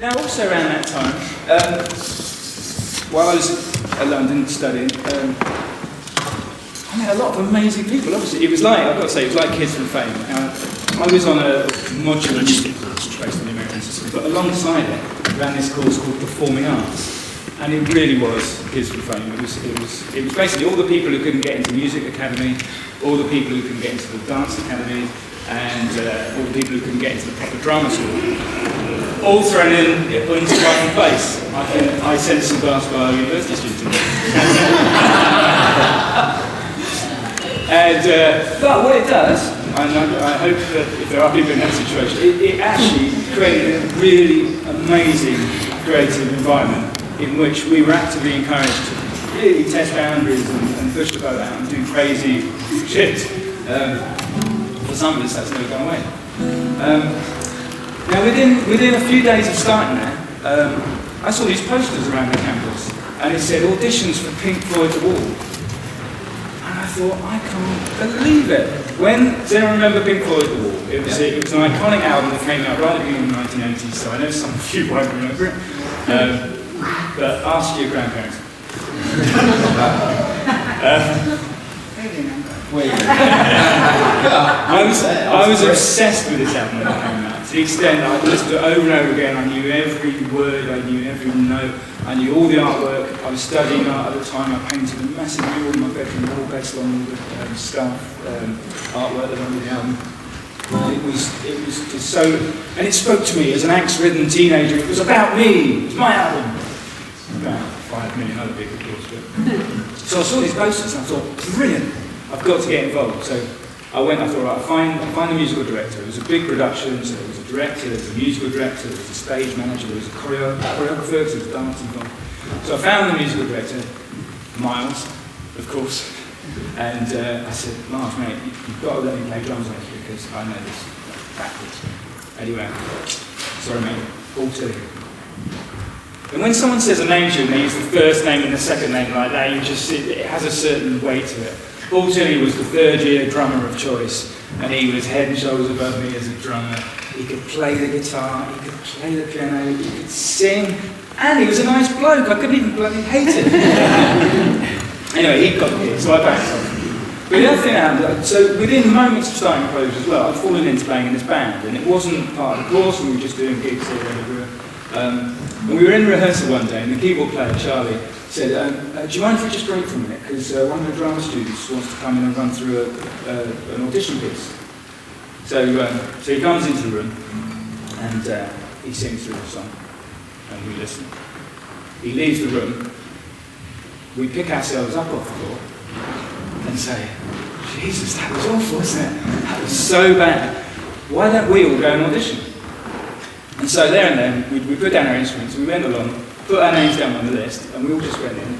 Now, also around that time, while I was at London studying, I met a lot of amazing people. Obviously, it was like, I've got to say, it was like Kids from Fame. I was on a modular music course based on the American system, but alongside it, ran this course called Performing Arts. And it really was Kids from Fame. It was basically all the people who couldn't get into music academy, all the people who couldn't get into the dance academy, and all the people who couldn't get into the proper drama school. All thrown into one place. I sent some Glasgow University students in. And but what it does, and I hope that if there are people in that situation, it actually created a really amazing creative environment in which we were actively encouraged to really test boundaries and push the boat out and do crazy shit. For some of us, that's never gone away. Now, within a few days of starting that, I saw these posters around the campus, and it said auditions for Pink Floyd's Wall. And I thought, I can't believe it. Does anyone remember Pink Floyd's Wall? It was an iconic album that came out right at the beginning of the 1980s, so I know some of you won't remember it. But ask your grandparents. I was obsessed with this album when it came out, to the extent that I listened to it over and over again. I knew every word, I knew every note, I knew all the artwork. I was studying art at the time. I painted a massive mural in my bedroom wall based on all the artwork that was on the album. It was just so, and it spoke to me as an angst-ridden teenager. It was about me. It was my album. About 5 million other people, of course. So I saw these posters and I thought, brilliant. I've got to get involved. So I thought, right, I'll find the musical director. It was a big production, so there was a director, there was a musical director, there was a stage manager, there was a choreographer, there was a dancing guy. So I found the musical director, Miles, of course, and I said, Miles, mate, you've got to let me play drums next year because I know this backwards. Anyway, sorry mate, all to you. And when someone says a name to you and they use the first name and the second name like that, you just see it has a certain weight to it. Paul Tilley was the third-year drummer of choice, and he was head and shoulders above me as a drummer. He could play the guitar, he could play the piano, he could sing, and he was a nice bloke. I couldn't even bloody hate him. Anyway, he got the gig, so I backed off. But the other thing happened, so within moments of starting Close as well, I'd fallen into playing in this band, and it wasn't part of the course, we were just doing gigs here and everywhere. And we were in rehearsal one day, and the keyboard player, Charlie, said, do you mind if we just break for a minute? Because one of the drama students wants to come in and run through an audition piece. So he comes into the room, and he sings through the song, and we listen. He leaves the room, we pick ourselves up off the floor, and say, Jesus, that was awful, wasn't it? That was so bad. Why don't we all go and audition? And so there and then, we put down our instruments, we went along, put our names down on the list, and we all just went in.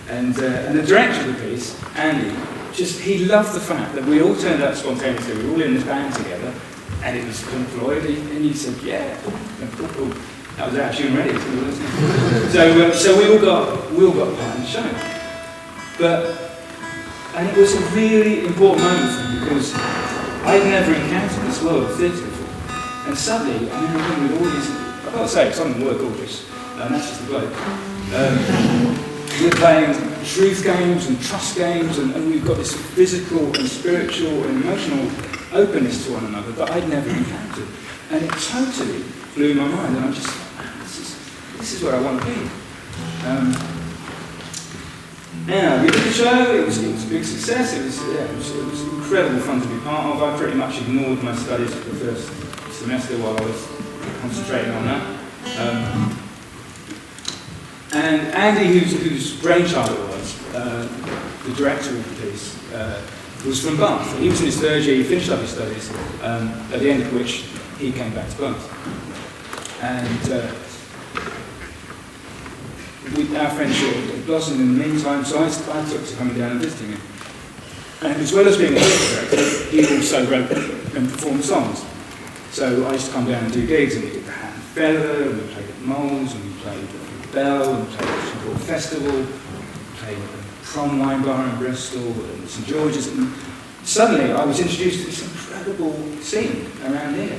And the director of the piece, Andy, he loved the fact that we all turned up spontaneously. We were all in this band together, and it was Pink Floyd, and he said, yeah, cool. That was actually ready, wasn't it? So we all got a part in the show. And it was a really important moment for me, because I'd never encountered this world of theatre before. And suddenly, I'm in a room with all these, I've got to say, some of them were gorgeous. And that's just the bloke. We're playing truth games and trust games, and we've got this physical and spiritual and emotional openness to one another that I'd never encountered. And it totally blew my mind, and I just thought, man, this is where I want to be. Now, we did the show, it was a big success, it was incredible fun to be part of. I pretty much ignored my studies for the first semester while I was concentrating on that. And Andy, whose brainchild it was, the director of the piece, was from Bath. He was in his third year, he finished up his studies, at the end of which he came back to Bath. And our friendship blossomed in the meantime, so I took to coming down and visiting him. And as well as being a director, he also wrote and performed songs. So I used to come down and do gigs, and we did the Hat and Feather, and we played at Moles, and we played at Bell, and we played at the St. Festival, we played at the Prom Wine Bar in Bristol, and St George's, and suddenly I was introduced to this incredible scene around here.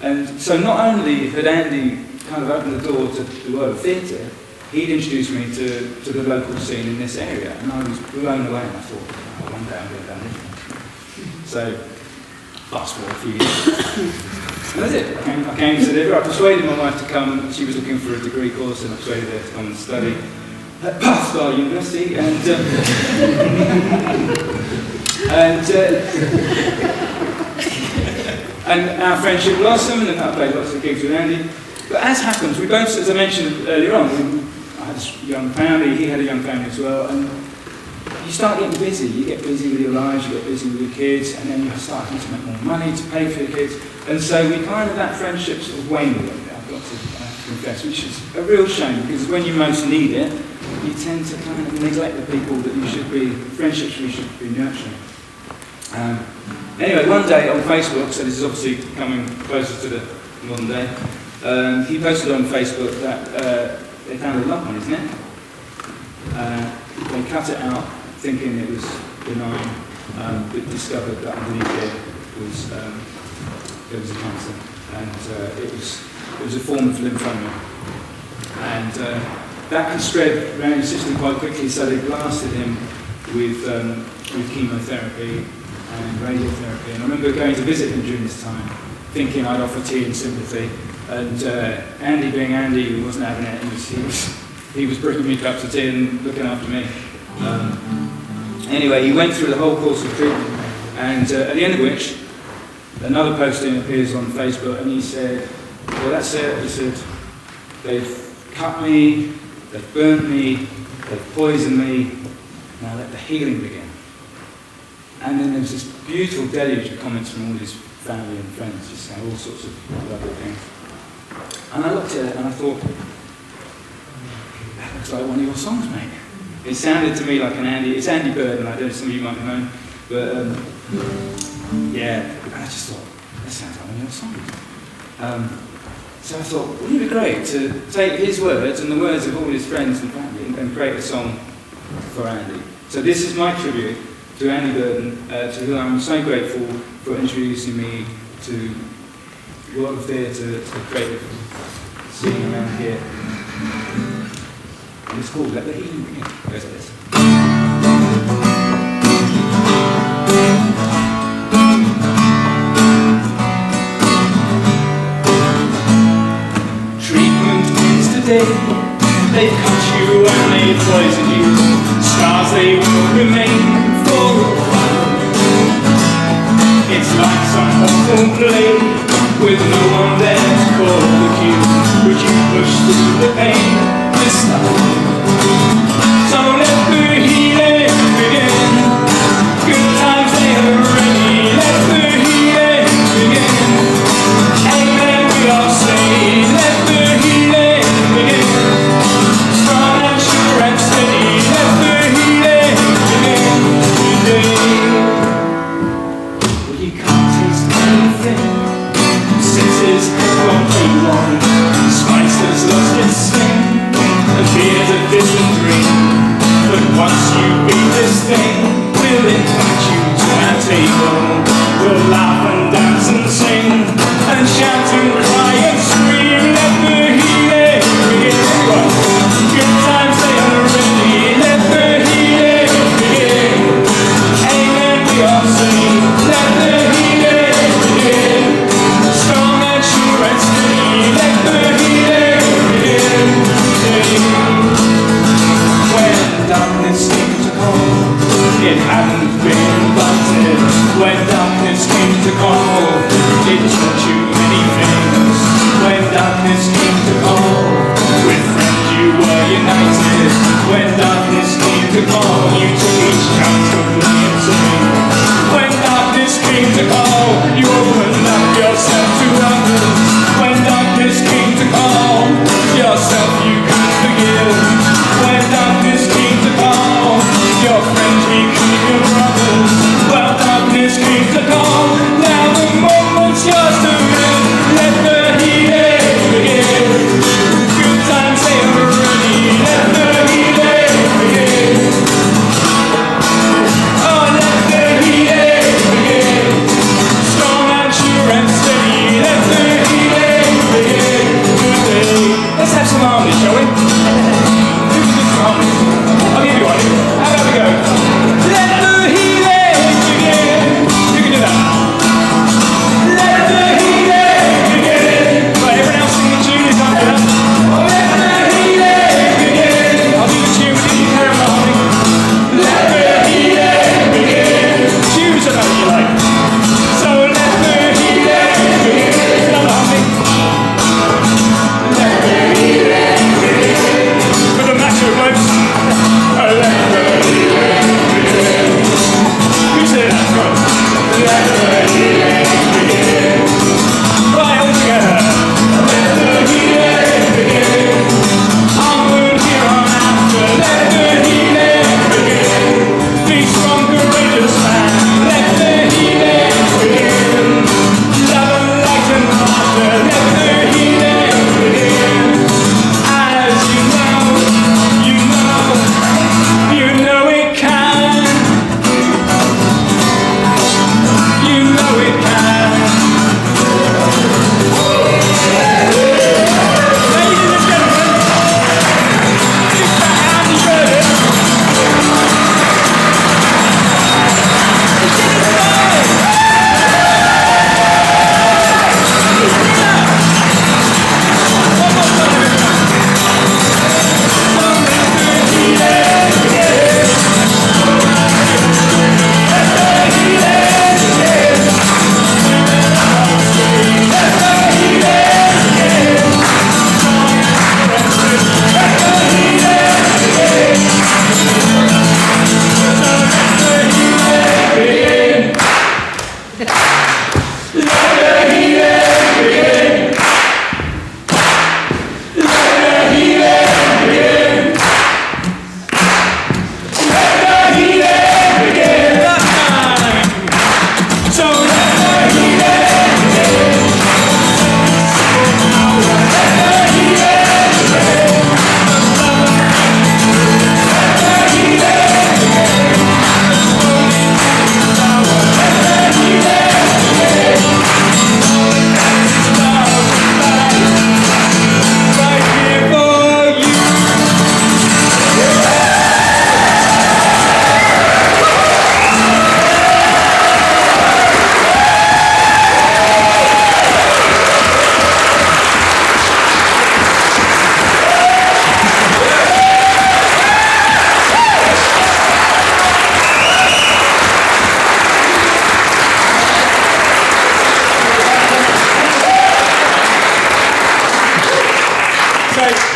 And so not only had Andy kind of opened the door to the world of theatre. He'd introduced me to the local scene in this area, and I was blown away, and I thought, oh, one day I'm going to do this. So, fast forward a few years. And that's it. I came to live. I persuaded my wife to come. She was looking for a degree course, and I persuaded her to come and study at Bath University, and our friendship blossomed, and I played lots of gigs with Andy. But as happens, we both, as I mentioned earlier on, I had a young family, he had a young family as well, and you start getting busy. You get busy with your lives, you get busy with your kids, and then you start having to make more money to pay for your kids. And so we kind of, that friendship sort of waned a little bit, I've got to confess, which is a real shame, because when you most need it, you tend to kind of neglect the people that you should be, friendships you should be nurturing. Anyway, one day on Facebook, so this is obviously coming closer to the modern day, he posted on Facebook that they found a lump on his neck. They cut it out, thinking it was benign, but discovered that underneath it was there was a cancer, and it was a form of lymphoma, and that can spread around the system quite quickly. So they blasted him with chemotherapy and radiotherapy. And I remember going to visit him during this time, thinking I'd offer tea and sympathy. And Andy, being Andy, he wasn't having it. He was bringing me cups of tea and looking after me. Anyway, he went through the whole course of treatment, and at the end of which, another posting appears on Facebook, and he said, well, that's it. He said, they've cut me, they've burnt me, they've poisoned me, now let the healing begin. And then there was this beautiful deluge of comments from all his family and friends, just saying all sorts of lovely things. And I looked at it and I thought, that looks like one of your songs, mate. It sounded to me like an Andy, it's Andy Bird, and I don't know, some of you might know, but yeah, and I just thought, that sounds like one of your songs. So I thought, wouldn't it be great to take his words and the words of all his friends and family and create a song for Andy. So this is my tribute to Andy Burton, to whom I'm so grateful for introducing me to the world of theatre, to the creative scene around here. And it's called Let the Healing Begin. It goes like this. Treatment ends today. They've cut you and they've poisoned you. Scars they will remain for a while. It's like some awful play with no one there to call the cue. Would you push through the pain this time? So let the healing begin. Good times they are ready. Let the healing begin. Amen, we all say. Let the healing begin. Strong and sure and steady. Let the healing begin today. Well, you can't taste anything since his head won't be long. Spice has lost its sting, appears a distant dream. But once you beat this thing, we'll invite you to our table. We'll laugh and dance and sing, and shout and cry and scream. Let the healing begin. Good times they are ready. Let the healing begin. Amen, we all sing. Let the healing begin. Strong and sure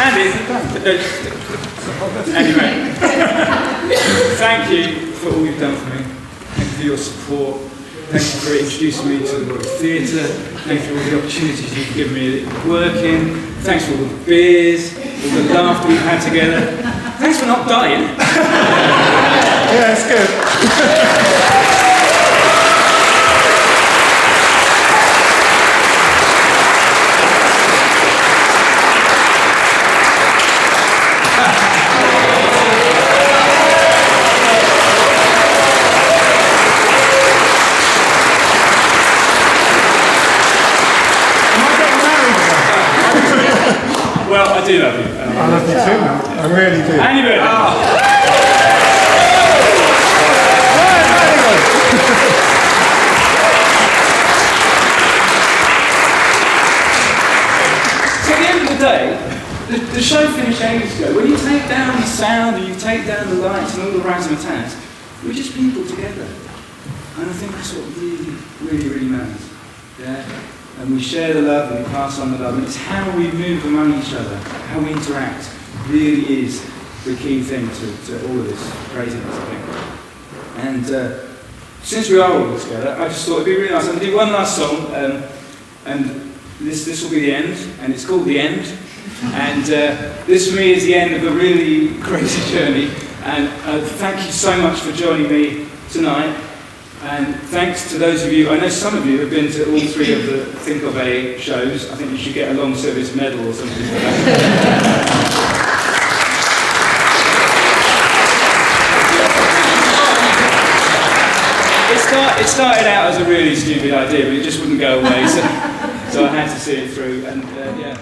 Andy, anyway, thank you for all you've done for me. Thank you for your support. Thank you for introducing me to the Royal Theatre. Thank you for all the opportunities you've given me working. Thanks for all the beers, all the laughter we've had together. Thanks for not dying. Yeah, it's good. Well, I do love you. I love you too, man. I really do. Anyway. So at the end of the day, the show finished ages ago. When you take down the sound and you take down the lights and all the razzmatazz, we're just people together. And I think that's what really matters. Yeah? And we share the love and we pass on the love. And it's how we move among each other, how we interact, really is the key thing to all of this craziness, I think. And since we are all together, I just thought it'd be really nice. I'm going to do one last song, and this will be the end, and it's called The End. And this for me is the end of a really crazy journey. And thank you so much for joining me tonight. And thanks to those of you, I know some of you have been to all three of the Think of A shows. I think you should get a long service medal or something for that. It started out as a really stupid idea, but it just wouldn't go away, so I had to see it through, and yeah.